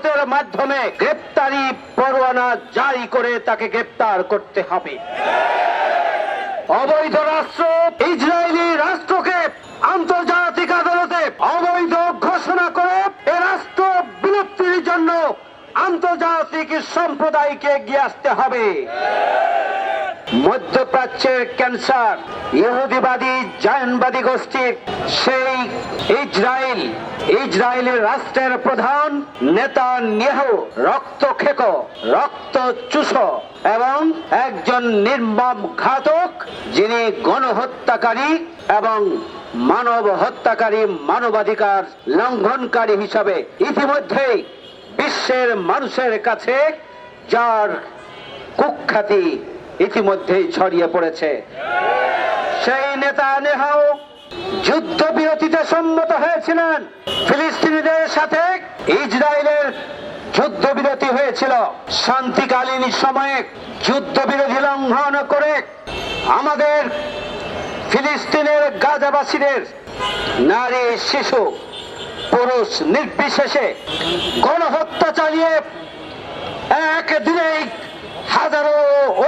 আদালতের মাধ্যমে গ্রেপ্তারি পরোয়ানা জারি করে তাকে গ্রেপ্তার করতে হবে। অবৈধ রাষ্ট্র ইসরায়েলি রাষ্ট্রকে আন্তর্জাতিক আদালতে অবৈধ ঘোষণা করে এ রাষ্ট্র বিলুপ্তির জন্য আন্তর্জাতিক সম্প্রদায়কে এগিয়ে আসতে হবে। মধ্যপ্রাচ্যের ক্যান্সার ইহুদিবাদী জায়নবাদী গোষ্ঠীর সেই ইসরায়েলের রাষ্ট্রের প্রধান নেতানিয়াহু রক্তখেক, রক্তচুষ এবং একজন নির্মম ঘাতক, যিনি গণহত্যাকারী এবং মানব হত্যাকারী, মানবাধিকার লঙ্ঘনকারী হিসাবে ইতিমধ্যেই বিশ্বের মানুষের কাছে যার কুখ্যাতি ইতিমধ্যেই ছড়িয়ে পড়েছে। সেই নেতানিয়াহু যুদ্ধবিরতিতে সম্মত হয়েছিলেন। ফিলিস্তিনিদের সাথে ইসরায়েলের যুদ্ধবিরতি হয়েছিল। শান্তিকালীন সময়ে যুদ্ধবিরতি লঙ্ঘন করে আমাদের ফিলিস্তিনের গাজাবাসীদের নারী, শিশু, পুরুষ নির্বিশেষে গণহত্যা চালিয়ে একদিনেই হাজারো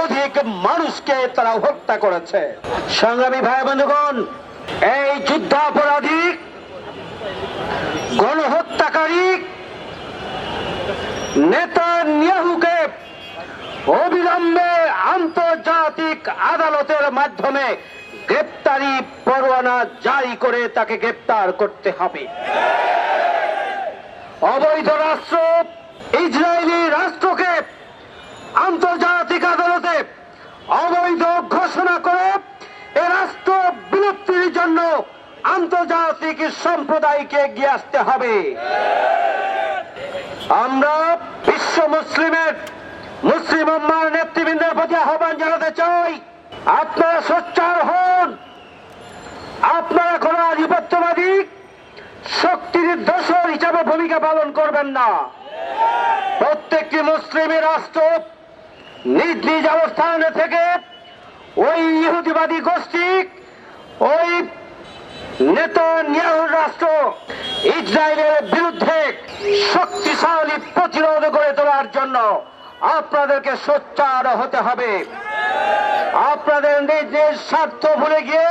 অধিক মানুষকে তারা হত্যা করেছে। সংগ্রামী ভাই বন্ধুগণ, এই যুদ্ধাপরাধী, গণহত্যাকারী নেতানিয়াহুকে অবিলম্বে আন্তর্জাতিক আদালতের মাধ্যমে গ্রেপ্তারি পরোয়ানা জারি করে তাকে গ্রেপ্তার করতে হবে। অবৈধ রাষ্ট্র ইসরায়েলি রাষ্ট্রকে আন্তর্জাতিক আদালতে অবৈধ ঘোষণা করে এ রাষ্ট্র বিলুপ্তির জন্য আন্তর্জাতিক সম্প্রদায়কে এগিয়ে আসতে হবে। আমরা বিশ্ব মুসলিম উম্মার নেতৃবৃন্দের প্রতি আহ্বান জানাতে চাই, আপনারা সোচ্চার হন। আপনারা কোন আধিপত্যবাদী শক্তির দোসর হিসাবে ভূমিকা পালন করবেন না। প্রত্যেকটি মুসলিম রাষ্ট্র নিজ নিজ অবস্থানে থেকে ওই ইহুদিবাদী গোষ্ঠী, ওই নেতানিয়াহুর রাষ্ট্র ইসরায়েলের বিরুদ্ধে শক্তিশালী প্রতিরোধ গড়ে তোলার জন্য আপনাদেরকে সোচ্চার হতে হবে। আপনাদের নিজ নিজ স্বার্থ ভুলে গিয়ে